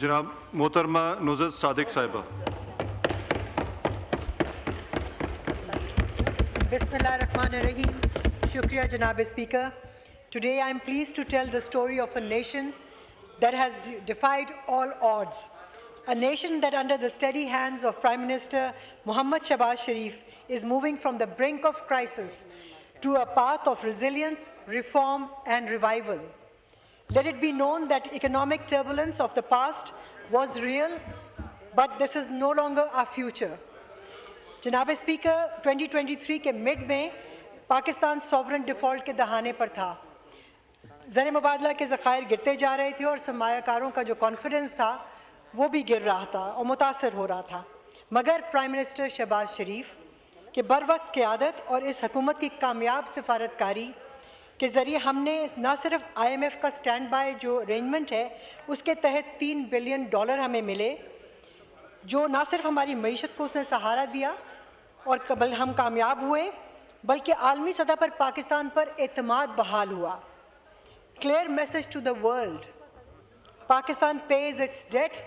जनाब मोहतरमा नुज़रत सादिक साहिबा। Bismillahirrahmanirrahim. Shukriya, Janab Speaker. Today I am pleased to tell the story of a nation that has defied all odds. A nation that under the steady hands of Prime Minister Mohammad Shahbaz Sharif is moving from the brink of crisis to a path of resilience, reform and revival. Let it be known that economic turbulence of the past was real, but this is no longer our future. जनाब speaker 2023 के mid में Pakistan sovereign default के दहाने पर था। ज़र मुबादला के ज़खायर गिरते जा रहे थे और सरमायाकारों का जो कॉन्फिडेंस था वो भी गिर रहा था और मुतासर हो रहा था। मगर प्राइम मिनिस्टर शहबाज शरीफ के बरवक्त क़यादत और इस हुकूमत की कामयाब सिफारतकारी के ज़रिए हमने न सिर्फ IMF का स्टैंड बाय जो अरेंजमेंट है उसके तहत $3 बिलियन हमें मिले, जो न सिर्फ हमारी मईशत को उसने सहारा दिया और कबल हम कामयाब हुए, बल्कि आलमी सतह पर पाकिस्तान पर एतमाद बहाल हुआ। Clear message to the world: Pakistan pays its debt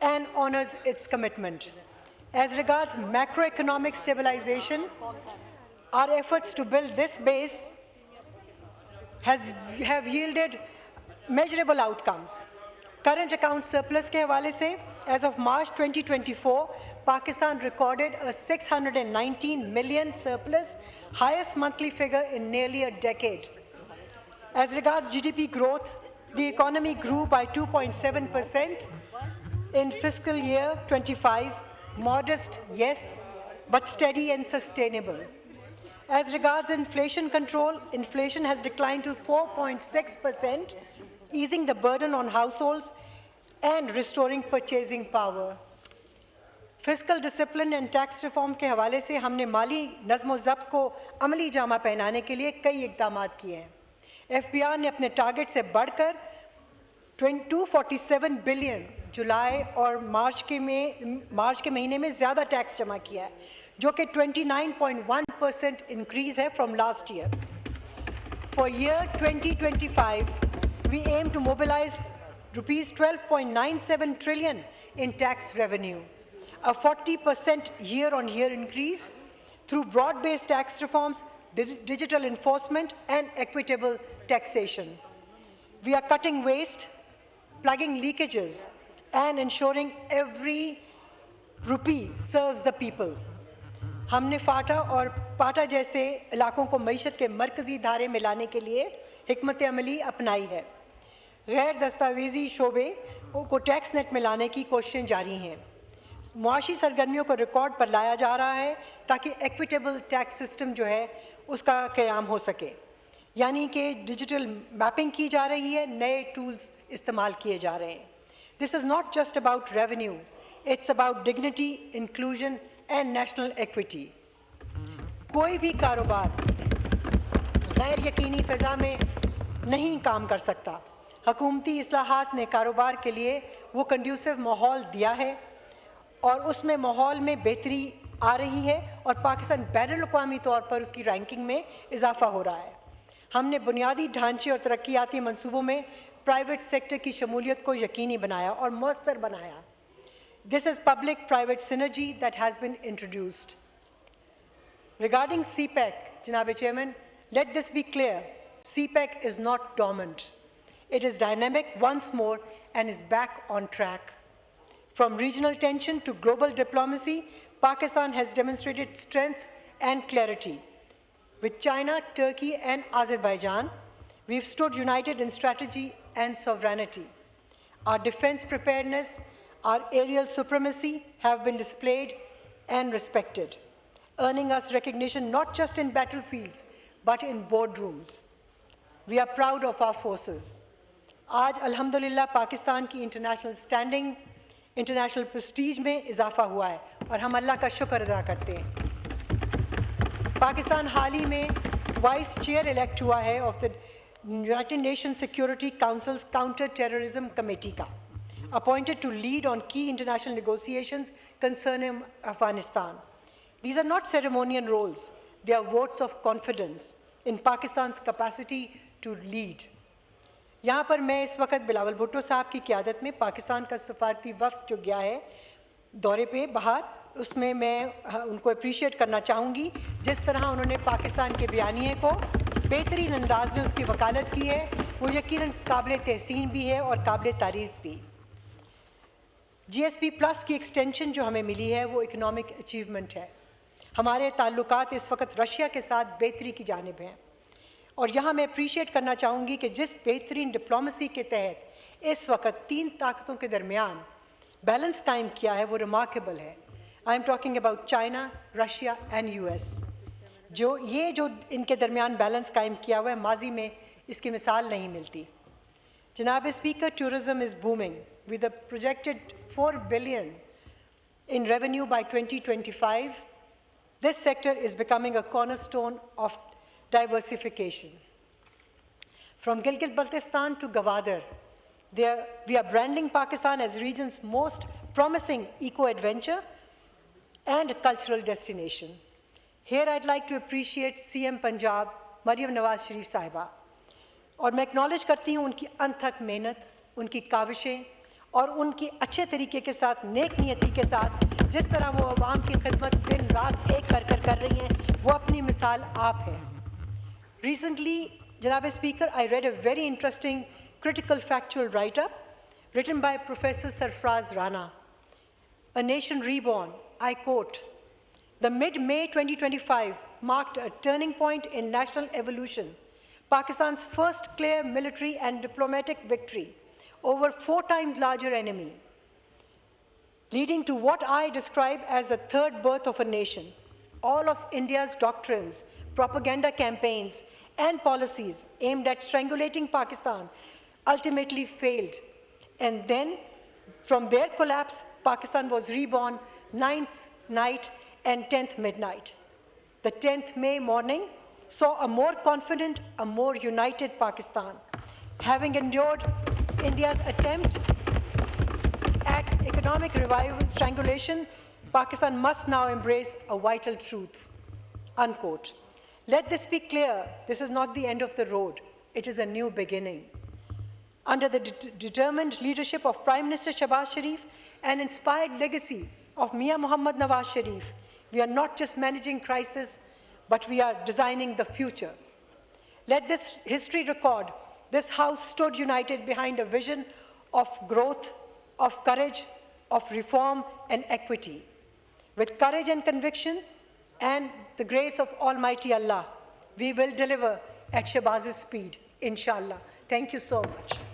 and honors its commitment. As regards macroeconomic stabilization, our efforts to build this base have yielded measurable outcomes. Current account surplus के हवाले से as of March 2024, Pakistan recorded a 619 million surplus, highest monthly figure in nearly a decade. As regards GDP growth, the economy grew by 2.7% in fiscal year 25. Modest, yes, but steady and sustainable. As regards inflation control, inflation has declined to 4.6%, easing the burden on households and restoring purchasing power. Fiscal discipline and tax reform के हवाले से हमने माली नज़्म ज़ब्त को अमली जामा पहनाने के लिए कई इक़दामात किए हैं। FBR ने अपने टारगेट से बढ़कर 247 बिलियन जुलाई और मार्च के महीने में ज़्यादा टैक्स जमा किया है, जो कि 29.1% इंक्रीज़ है from last year. For year 2025, we aim to mobilize rupees 12.97 trillion in tax revenue, a 40% year-on-year increase through broad-based tax reforms, digital enforcement, and equitable taxation. We are cutting waste, plugging leakages, and ensuring every rupee serves the people. हमने फाटा और पाटा जैसे इलाकों को मईशत के मरकज़ी धारे में लाने के लिए हिकमत अमली अपनाई है। गैर दस्तावेज़ी शोबे को टैक्स नेट में लाने की कोशिशें जारी हैं। मुआशी सरगर्मियों को रिकॉर्ड पर लाया जा रहा है ताकि एक्विटेबल टैक्स सिस्टम जो है उसका क़याम हो सके, यानी कि डिजिटल मैपिंग की जा रही है, नए टूल्स इस्तेमाल किए जा रहे हैं। This is not just about revenue, it's about dignity, inclusion and national equity. कोई भी कारोबार गैर यकीनी फ़ज़ा में नहीं काम कर सकता। हुकूमती इस्लाहात ने कारोबार के लिए वो कंड्यूसिव माहौल दिया है और उसमें माहौल में बेहतरी आ रही है और पाकिस्तान बैनुल-अक़वामी तौर पर उसकी रैंकिंग में इजाफा हो रहा है। हमने बुनियादी ढांचे और तरक्याती मंसूबों में प्राइवेट सेक्टर की शमूलियत को यकीनी बनाया और मौसर बनाया। This is public-private synergy that has been introduced. Regarding CPEC, Janaab Chairman, let this be clear: CPEC is not dormant. It is dynamic once more and is back on track. From regional tension to global diplomacy, Pakistan has demonstrated strength and clarity. With China, Turkey, and Azerbaijan, we've stood united in strategy and sovereignty. Our defense preparedness, our aerial supremacy have been displayed and respected, earning us recognition not just in battlefields, but in boardrooms. We are proud of our forces. आज अल्हम्दुलिल्लाह पाकिस्तान की international standing, international Prestige में इजाफा हुआ है और हम अल्लाह का शुक्र अदा करते हैं। पाकिस्तान हाल ही में वाइस चेयर इलेक्ट हुआ है of the United nation security councils counter terrorism committee का, अपॉइंटेड टू लीड ऑन की international negotiations concerning Afghanistan. These are not ceremonial roles, they are votes of confidence in Pakistan's capacity to lead. यहाँ पर मैं इस वक्त बिलावल भुट्टो साहब की क़यादत में पाकिस्तान का सफारती वफ़द जो गया है दौरे पे बाहर, उसमें मैं उनको अप्रिशिएट करना चाहूँगी जिस तरह उन्होंने पाकिस्तान के बयानिए को बेहतरीन अंदाज में उसकी वकालत की है। वो यकीनन काबिल तहसीन भी है और काबिल तारीफ़ भी। GSP+ की एक्सटेंशन जो हमें मिली है वो इकनॉमिक अचीवमेंट है। हमारे ताल्लुकात इस वक्त रशिया के साथ बेहतरी की जानिब हैं और यहाँ मैं अप्रिशिएट करना चाहूँगी कि जिस बेहतरीन डिप्लोमेसी के तहत इस वक्त 3 ताकतों के दरमियान बैलेंस कायम किया है वो रिमार्केबल है। I am talking about China, Russia and US। जो इनके दरमियान बैलेंस कायम किया हुआ है, माजी में इसकी मिसाल नहीं मिलती। जनाब speaker, tourism is booming with a projected $4 billion in revenue by 2025. This sector is becoming a cornerstone of diversification. From Gilgit-Baltistan to Gwadar, we are branding Pakistan as region's most promising eco-adventure and cultural destination. Here I'd like to appreciate CM Punjab, Maryam Nawaz Sharif Sahiba. और मैं acknowledge करती हूँ उनकी अनथक मेहनत, उनकी काविशें और उनकी अच्छे तरीके के साथ, नेक नियति के साथ जिस तरह वो अवाम की खिदमत दिन रात एक कर रही हैं, वो अपनी मिसाल आप हैं। Recently, Janab Speaker, I read a very interesting critical factual write-up written by Professor Sarfraz Rana. A Nation Reborn, I quote, "The mid-May 2025 marked a turning point in national evolution, Pakistan's first clear military and diplomatic victory over 4 times larger enemy, leading to what I describe as the third birth of a nation. All of India's doctrines, propaganda campaigns, and policies aimed at strangulating Pakistan ultimately failed. And then, from their collapse, Pakistan was reborn 9th night and 10th midnight. The 10th May morning saw a more confident, a more united Pakistan. Having endured India's attempt at economic revival strangulation, Pakistan must now embrace a vital truth." Unquote. Let this be clear, this is not the end of the road, it is a new beginning. Under the determined leadership of Prime Minister Shehbaz Sharif and inspired legacy of Mian Mohammad Nawaz Sharif, we are not just managing crisis, but we are designing the future. Let this history record, this House stood united behind a vision of growth, of courage, of reform and equity. With courage and conviction and the grace of Almighty Allah, we will deliver at Shehbaz's speed, inshallah. Thank you so much.